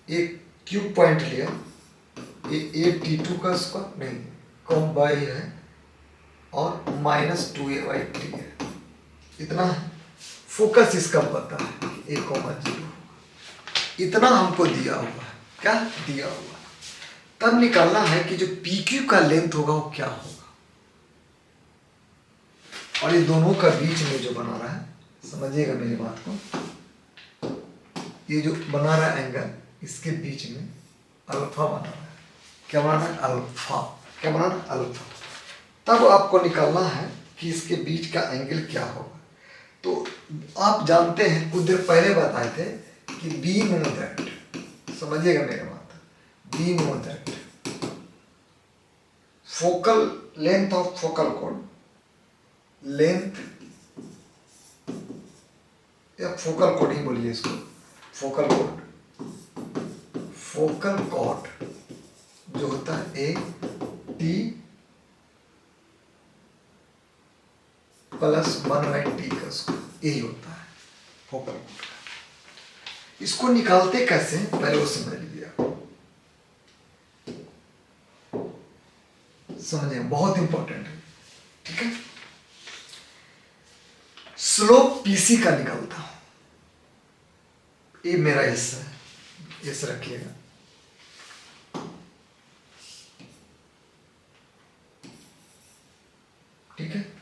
एक क्यूब पॉइंट लिया, a/t2 का स्क्वायर नहीं, कम बाई है, और माइनस 2a/t है, इतना है। फोकस इसका पता है, a, 0। इतना हमको दिया हुआ है, क्या दिया हुआ, तब निकालना है कि जो पी क्यू का लेंथ होगा वो क्या होगा। और ये दोनों का बीच में जो बना रहा है, समझिएगा मेरी बात को, ये जो बना रहा है एंगल, इसके बीच में अल्फा बना रहा है। क्या बनाना है? अल्फा। क्या बनाना है? अल्फा। तब आपको निकालना है कि इसके बीच का एंगल क्या होगा। तो आप जानते हैं, कुछ देर पहले बताए थे कि बी नो दैट, समझिएगा मेरी बात, be know that focal length of focal code, length या फोकल कोड ही बोलिए इसको, फोकल कोड, फोकल कोड जो होता है ए टी प्लस 1/t का स्क्वायर, यही होता है फोकल कोड का। इसको निकालते कैसे हैं पहले वो समझ लीजिए आप, समझिए, बहुत इंपॉर्टेंट है, ठीक है। स्लोप पीसी का निकालता हूं, ये मेरा एस है, एस रखिएगा, ठीक है।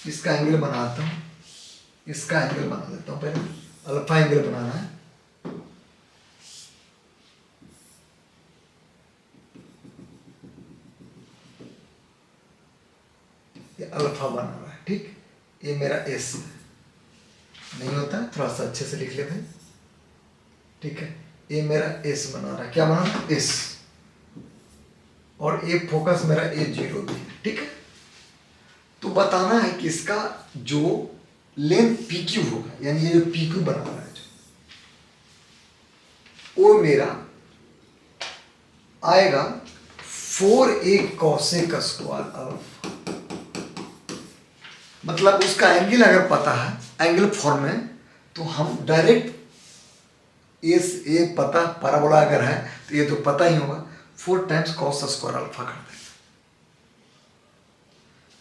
इसका एंगल बनाता हूं, इसका एंगल बना देता हूं, पहले अल्फा एंगल बनाना है, ये अल्फा बना रहा है, ठीक। ये मेरा एस है, नहीं होता है थोड़ा सा अच्छे से लिख लेते हैं, ठीक है। ये मेरा एस बना रहा है, क्या बना रहा है? एस। और ये फोकस मेरा ए जीरो भी है, ठीक है। तो बताना है कि इसका जो लेंथ पी क्यू होगा, यानी ये जो पी क्यू बना रहा है जो, वो मेरा आएगा 4a कॉसेक स्क्वायर अल्फा। मतलब उसका एंगल अगर पता है एंगल फॉर्म में, तो हम डायरेक्ट ये पता, पैराबोला अगर है तो ये तो पता ही होगा, 4 टाइम्स कॉस स्क्वायर अल्फा कर देंगे।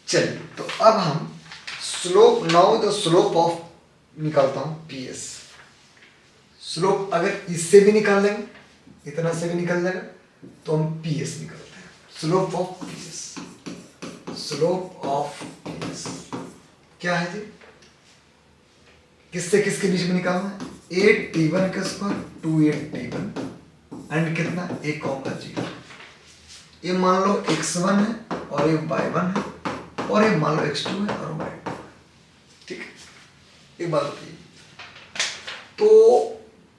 चलिए, तो अब हम slope, now the slope of निकालता हूं पी एस। स्लोप अगर इससे भी निकाल लेंगे, इतना से भी निकल जाएगा, तो हम पी एस निकालते हैं, slope of P S. Slope of P S क्या है जी? किससे किसके बीच में निकालना है? 8t1 का स्क्वायर 2/8t1 एंड कितना? a comma 0। ये मान लो x1 है और ये y1 है, और ये मान लो x2 है और y2, ठीक है। एक बात होती है, तो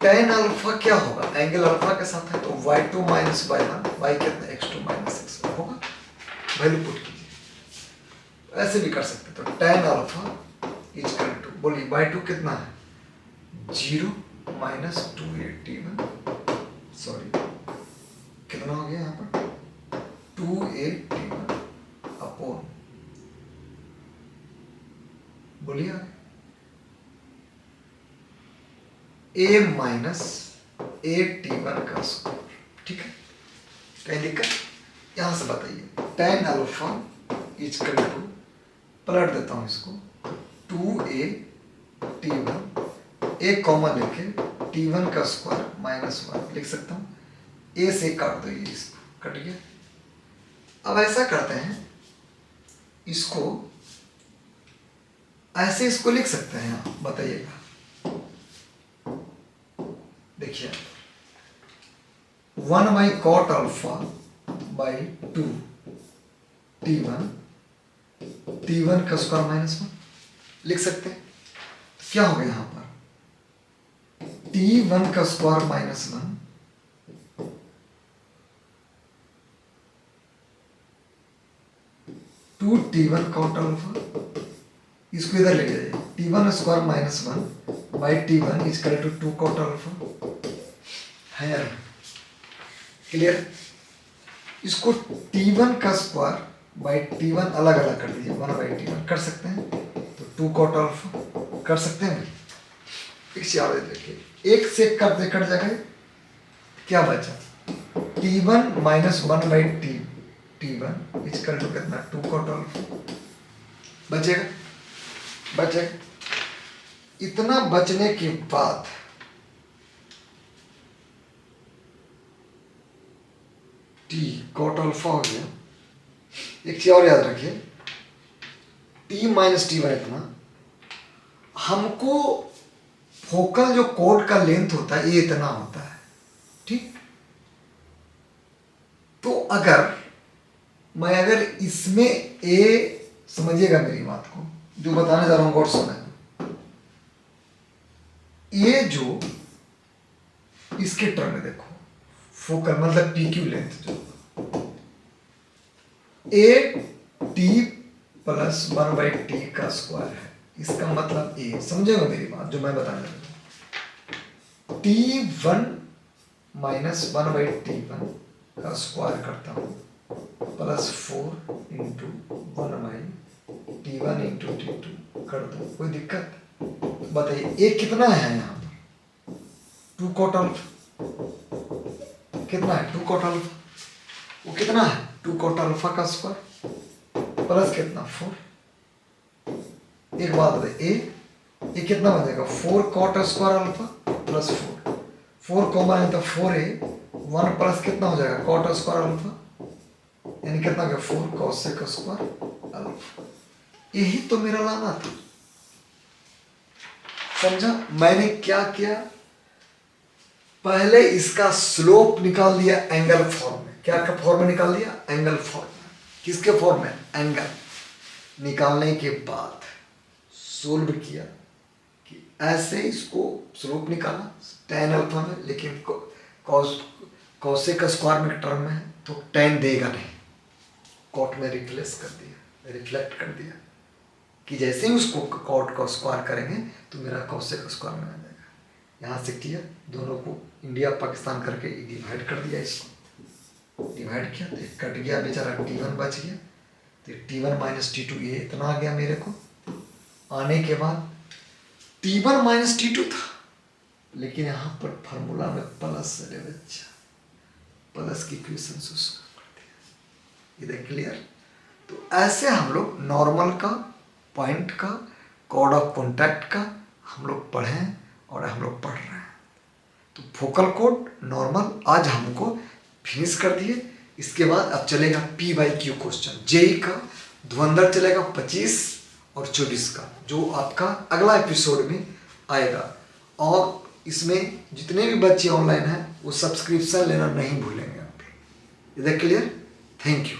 tan अल्फा क्या होगा? एंगल अल्फा के साथ है, तो y2 माइनस y1, y कितना? x2 माइनस x1 होगा। वैल्यू पुट कीजिए, ऐसे भी कर सकते, तो tan अल्फा इक्वल टू, बोलिए y2 कितना है? 0 माइनस 2/8t1, सॉरी कितना हो गया यहाँ पर? 2/8t1 अपॉन, बोलिए a माइनस 8t1 का स्क्वायर, ठीक है। कहीं दिक्कत? यहां से बताइए, tan अल्फा इक्वल टू, पलट देता हूं इसको, 2/8t1, एक कॉमन लेके t1 का स्क्वायर माइनस 1 लिख सकता हूँ, a से काट दो, ये इसको कट गया। अब ऐसा करते हैं, इसको ऐसे इसको लिख सकते हैं आप, बताइएगा, देखिए 1/cot अल्फा बाई 2 t1 का स्क्वायर माइनस 1 लिख सकते हैं। तो क्या हो गया यहाँ पर? t1 का square minus 1 2t1 cot alpha, इसको इधर ले जाइए, t1 square minus 1 by t1 equal to 2 cot alpha है यार, क्लियर। इसको t1 का स्क्वायर बाई t1 अलग अलग कर दीजिए, 1/t1 कर सकते हैं, तो 2 cot अल्फा कर सकते हैं। एक याद देखिए, एक से कट जाएगा, क्या बचा? t1 minus 1/t1 equal to कितना? 2 cot अल्फा बचेगा, बचेगा। इतना बचने के बाद टी कॉट अल्फा हो गया। एक चीज और याद रखिए, टी माइनस टी वन इतना, हमको फोकल जो कोड का लेंथ होता है ये इतना होता है, ठीक। तो अगर इसमें ए, समझिएगा मेरी बात को, जो बताने जा रहा हूं गौर से सुने, ये जो इसके टर्म में देखो, फोकल मतलब पी क्यू लेंथ जो ए टी प्लस 1/t का स्क्वायर है, इसका मतलब ए, समझेगा मेरी बात जो मैं बताने लगा, t1 माइनस 1/t1 का स्क्वायर करता हूँ plus 4 into 1/t1 into t2 कर दो, कोई दिक्कत? बताइए ए कितना है यहाँ पर? 2 कॉट अल्फा कितना है? 2 कॉट अल्फा, वो कितना है? 2 कॉट अल्फा का स्क्वायर प्लस कितना 4। एक बात बताइए ए कितना बनेगा? 4 cot square alpha plus 4 common है तो 4a, 1 प्लस कितना हो जाएगा? कॉट स्क्वायर अल्फा, यानी कितना हो गया? 4 कॉसेक स्क्वायर अल्फा। यही तो मेरा लाना था, समझा? मैंने क्या किया, पहले इसका स्लोप निकाल दिया एंगल फॉर्म में। क्या का फॉर्म में निकाल दिया? एंगल फॉर्म में। किसके फॉर्म में? एंगल। निकालने के बाद सोल्व किया कि ऐसे इसको स्लोप निकाला tan अल्फा में, लेकिन कॉसेक स्क्वायर में टर्म में है तो tan देगा नहीं, कॉट में रिप्लेस कर दिया, रिफ्लेक्ट कर दिया कि जैसे ही उसको कॉट का स्क्वायर करेंगे तो मेरा कॉसेक स्क्वायर में आ जाएगा। यहाँ से किया, दोनों को इंडिया पाकिस्तान करके डिवाइड कर दिया, इसको डिवाइड किया तो कट गया बेचारा, t1 बच गया, तो t1 माइनस t2 ये इतना आ गया मेरे को। आने के बाद t1 माइनस t2 था, लेकिन यहाँ पर फार्मूला में प्लस है बच्चा, प्लस की इक्वेशन से उसको कर दिया। इधर क्लियर? तो ऐसे हम लोग नॉर्मल का, पॉइंट का, कोड ऑफ कॉन्टैक्ट का हम लोग पढ़ें और हम लोग पढ़ रहे हैं। तो फोकल कोड नॉर्मल आज हमको फिनिश कर दिए। इसके बाद अब चलेगा PYQ क्वेश्चन, जेई का धुरंधर चलेगा 25 और 24 का, जो आपका अगला एपिसोड में आएगा। और इसमें जितने भी बच्चे ऑनलाइन हैं वो सब्सक्रिप्शन लेना नहीं भूलेंगे आप। Is that clear? Thank you.